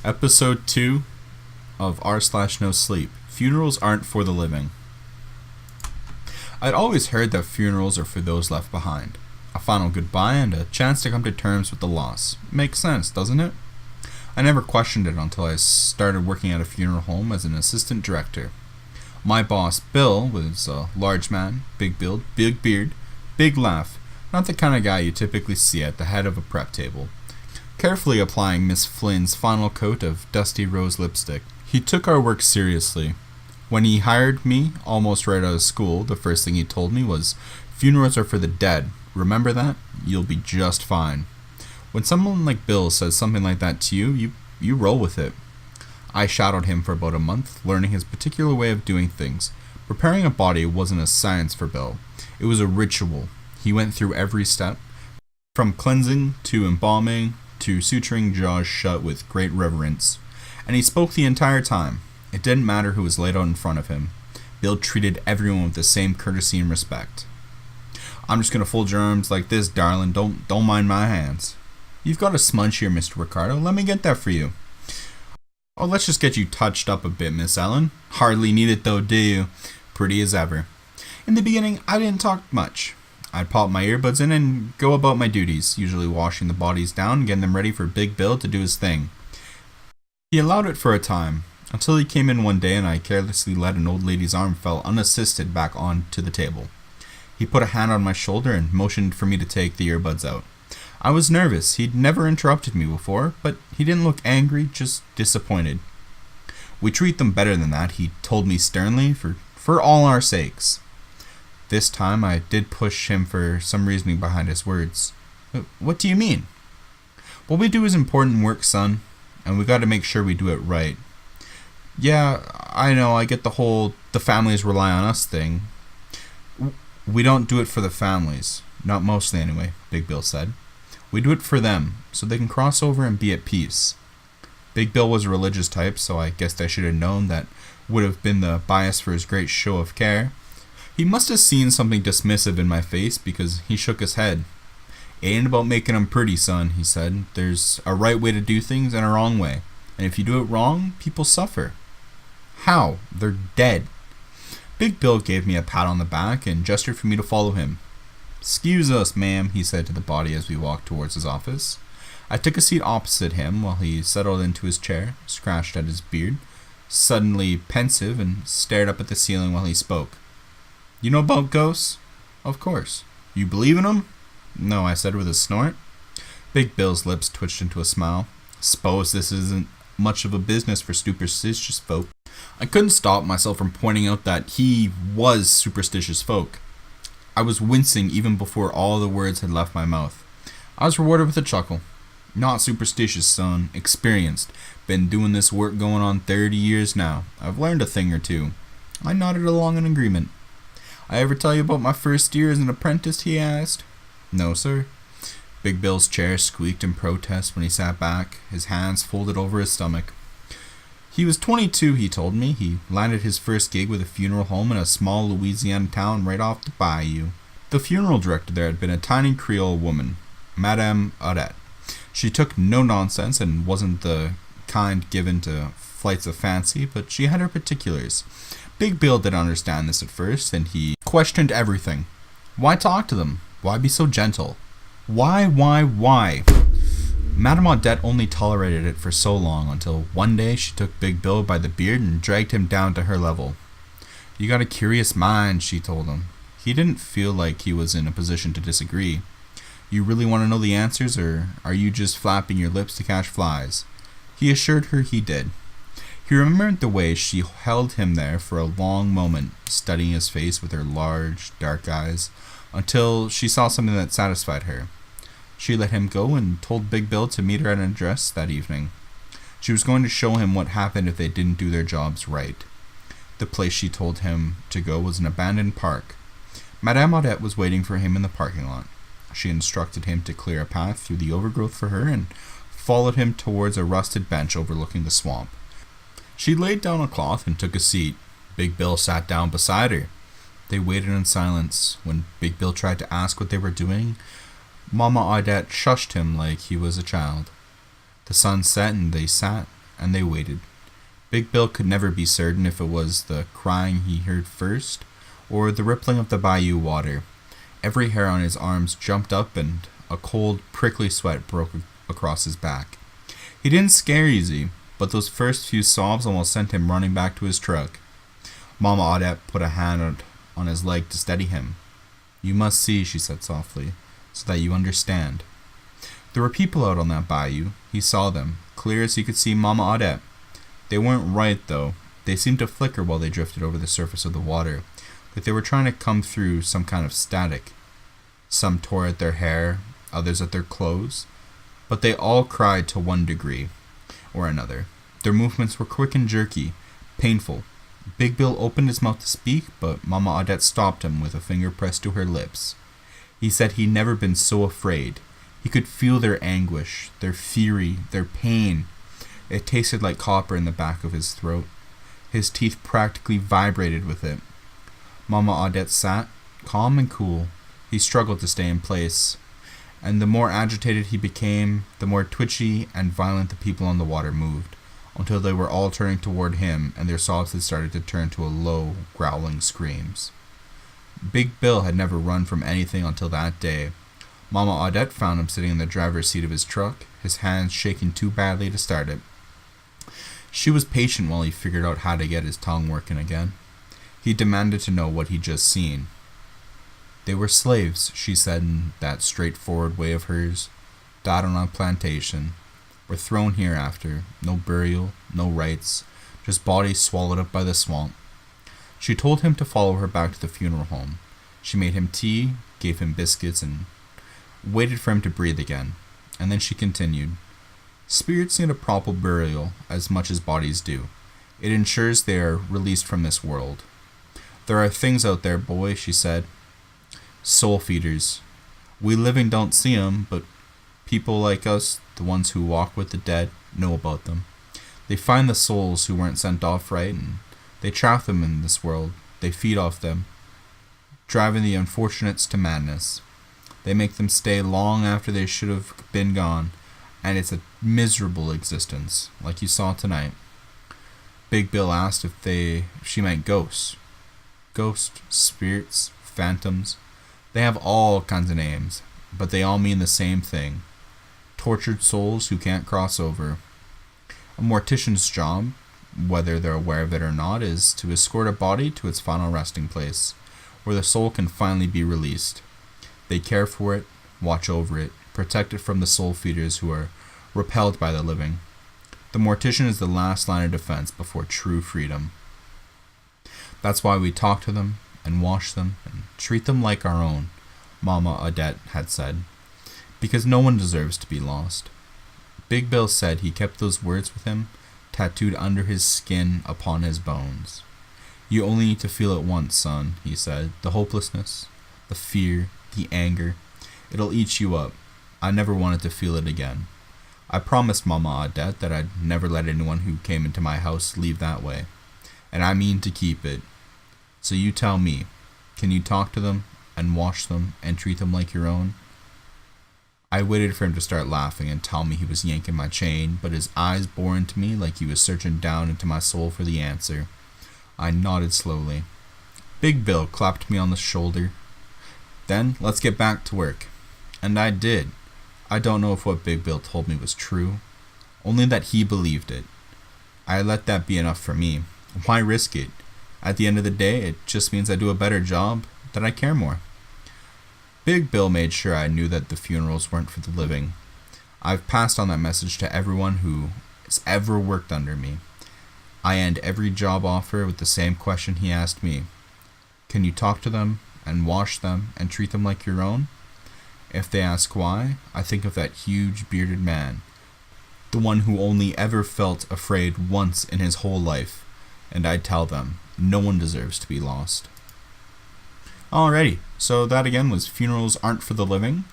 Episode 2 of r/NoSleep. Funerals aren't for the living. I'd always heard that funerals are for those left behind. A final goodbye and a chance to come to terms with the loss. Makes sense, doesn't it? I never questioned it until I started working at a funeral home as an assistant director. My boss, Bill, was a large man, big build, big beard, big laugh, not the kind of guy you typically see at the head of a prep table. Carefully applying Miss Flynn's final coat of dusty rose lipstick, he took our work seriously. When he hired me, almost right out of school, the first thing he told me was, "Funerals are for the dead. Remember that? You'll be just fine." When someone like Bill says something like that to you, you roll with it. I shadowed him for about a month, learning his particular way of doing things. Preparing a body wasn't a science for Bill. It was a ritual. He went through every step, from cleansing to embalming to suturing jaws shut with great reverence. And he spoke the entire time. It didn't matter who was laid out in front of him. Bill treated everyone with the same courtesy and respect. "I'm just gonna fold your arms like this, darling. Don't mind my hands." "You've got a smudge here, Mr. Ricardo. Let me get that for you." "Oh, let's just get you touched up a bit, Miss Ellen." "Hardly need it though, do you?" "Pretty as ever." In the beginning, I didn't talk much. I'd pop my earbuds in and go about my duties, usually washing the bodies down and getting them ready for Big Bill to do his thing. He allowed it for a time, until he came in one day and I carelessly let an old lady's arm fall unassisted back onto the table. He put a hand on my shoulder and motioned for me to take the earbuds out. I was nervous. He'd never interrupted me before, but he didn't look angry, just disappointed. "We treat them better than that," he told me sternly, for all our sakes. This time I did push him for some reasoning behind his words. "What do you mean?" "What we do is important work, son, and we gotta make sure we do it right." "Yeah, I know, I get the families rely on us thing." "We don't do it for the families. Not mostly anyway," Big Bill said. "We do it for them, so they can cross over and be at peace." Big Bill was a religious type, so I guess I should have known that would have been the bias for his great show of care. He must have seen something dismissive in my face because he shook his head. "It ain't about making 'em pretty, son," he said. "There's a right way to do things and a wrong way. And if you do it wrong, people suffer." "How? They're dead." Big Bill gave me a pat on the back and gestured for me to follow him. "Excuse us, ma'am," he said to the body as we walked towards his office. I took a seat opposite him while he settled into his chair, scratched at his beard, suddenly pensive, and stared up at the ceiling while he spoke. "You know about ghosts?" "Of course." "You believe in 'em?" "No," I said with a snort. Big Bill's lips twitched into a smile. "Suppose this isn't much of a business for superstitious folk." I couldn't stop myself from pointing out that he was superstitious folk. I was wincing even before all the words had left my mouth. I was rewarded with a chuckle. "Not superstitious, son. Experienced. Been doing this work going on 30 years now. I've learned a thing or two." I nodded along in agreement. "I ever tell you about my first year as an apprentice?" he asked. "No, sir." Big Bill's chair squeaked in protest when he sat back, his hands folded over his stomach. He was 22, he told me. He landed his first gig with a funeral home in a small Louisiana town right off the bayou. The funeral director there had been a tiny Creole woman, Madame Odette. She took no nonsense and wasn't the kind given to flights of fancy, but she had her particulars. Big Bill didn't understand this at first, and he questioned everything. Why talk to them? Why be so gentle? Why? Madame Odette only tolerated it for so long until one day she took Big Bill by the beard and dragged him down to her level. "You got a curious mind," she told him. He didn't feel like he was in a position to disagree. "You really want to know the answers, or are you just flapping your lips to catch flies?" He assured her he did. He remembered the way she held him there for a long moment, studying his face with her large, dark eyes, until she saw something that satisfied her. She let him go and told Big Bill to meet her at an address that evening. She was going to show him what happened if they didn't do their jobs right. The place she told him to go was an abandoned park. Madame Odette was waiting for him in the parking lot. She instructed him to clear a path through the overgrowth for her and followed him towards a rusted bench overlooking the swamp. She laid down a cloth and took a seat. Big Bill sat down beside her. They waited in silence. When Big Bill tried to ask what they were doing, Mama Odette shushed him like he was a child. The sun set and they sat, and they waited. Big Bill could never be certain if it was the crying he heard first, or the rippling of the bayou water. Every hair on his arms jumped up, and a cold, prickly sweat broke across his back. He didn't scare easy, but those first few sobs almost sent him running back to his truck. Mama Audette put a hand on his leg to steady him. "You must see," she said softly, "so that you understand." There were people out on that bayou. He saw them, clear as he could see Mama Audette. They weren't right, though. They seemed to flicker while they drifted over the surface of the water, like they were trying to come through some kind of static. Some tore at their hair, others at their clothes, but they all cried to one degree or another. Their movements were quick and jerky, painful. Big Bill opened his mouth to speak, but Mama Audette stopped him with a finger pressed to her lips. He said he'd never been so afraid. He could feel their anguish, their fury, their pain. It tasted like copper in the back of his throat. His teeth practically vibrated with it. Mama Audette sat, calm and cool. He struggled to stay in place, and the more agitated he became, the more twitchy and violent the people on the water moved, until they were all turning toward him, and their sobs had started to turn to low, growling screams. Big Bill had never run from anything until that day. Mama Audette found him sitting in the driver's seat of his truck, his hands shaking too badly to start it. She was patient while he figured out how to get his tongue working again. He demanded to know what he'd just seen. "They were slaves," she said in that straightforward way of hers. "Died on a plantation. Were thrown here after. No burial, no rites, just bodies swallowed up by the swamp." She told him to follow her back to the funeral home. She made him tea, gave him biscuits, and waited for him to breathe again. And then she continued, "Spirits need a proper burial as much as bodies do. It ensures they are released from this world. There are things out there, boy," she said. "Soul feeders. We living don't see 'em, but people like us, the ones who walk with the dead, know about them. They find the souls who weren't sent off right, and they trap them in this world. They feed off them, driving the unfortunates to madness. They make them stay long after they should have been gone, and it's a miserable existence, like you saw tonight." Big Bill asked if she meant ghosts. Ghosts, spirits, phantoms. They have all kinds of names, but they all mean the same thing. Tortured souls who can't cross over. A mortician's job, whether they're aware of it or not, is to escort a body to its final resting place, where the soul can finally be released. They care for it, watch over it, protect it from the soul feeders who are repelled by the living. The mortician is the last line of defense before true freedom. "That's why we talk to them, and wash them, and treat them like our own," Mama Audette had said, "because no one deserves to be lost." Big Bill said he kept those words with him, tattooed under his skin upon his bones. "You only need to feel it once, son," he said. "The hopelessness, the fear, the anger. It'll eat you up. I never wanted to feel it again. I promised Mama Audette that I'd never let anyone who came into my house leave that way, and I mean to keep it. So you tell me, can you talk to them, and wash them, and treat them like your own?" I waited for him to start laughing and tell me he was yanking my chain, but his eyes bore into me like he was searching down into my soul for the answer. I nodded slowly. Big Bill clapped me on the shoulder. "Then let's get back to work." And I did. I don't know if what Big Bill told me was true, only that he believed it. I let that be enough for me. Why risk it? At the end of the day, it just means I do a better job, that I care more. Big Bill made sure I knew that the funerals weren't for the living. I've passed on that message to everyone who has ever worked under me. I end every job offer with the same question he asked me. Can you talk to them, and wash them, and treat them like your own? If they ask why, I think of that huge bearded man, the one who only ever felt afraid once in his whole life, and I tell them, no one deserves to be lost. Alrighty, so that again was Funerals Aren't for the Living.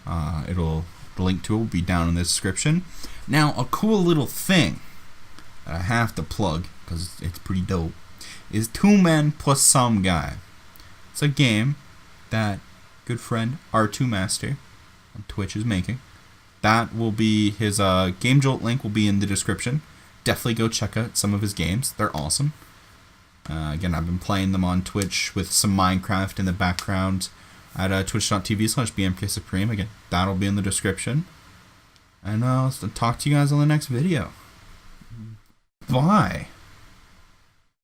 The link to it will be down in the description. Now, a cool little thing that I have to plug, because it's pretty dope, is Two Men Plus Some Guy. It's a game that good friend R2 Master on Twitch is making. That will be his Game Jolt link will be in the description. definitely go check out some of his games. They're awesome. Again, I've been playing them on Twitch with some Minecraft in the background at twitch.tv/BMKSupreme. Again, that'll be in the description. And I'll talk to you guys on the next video. Bye.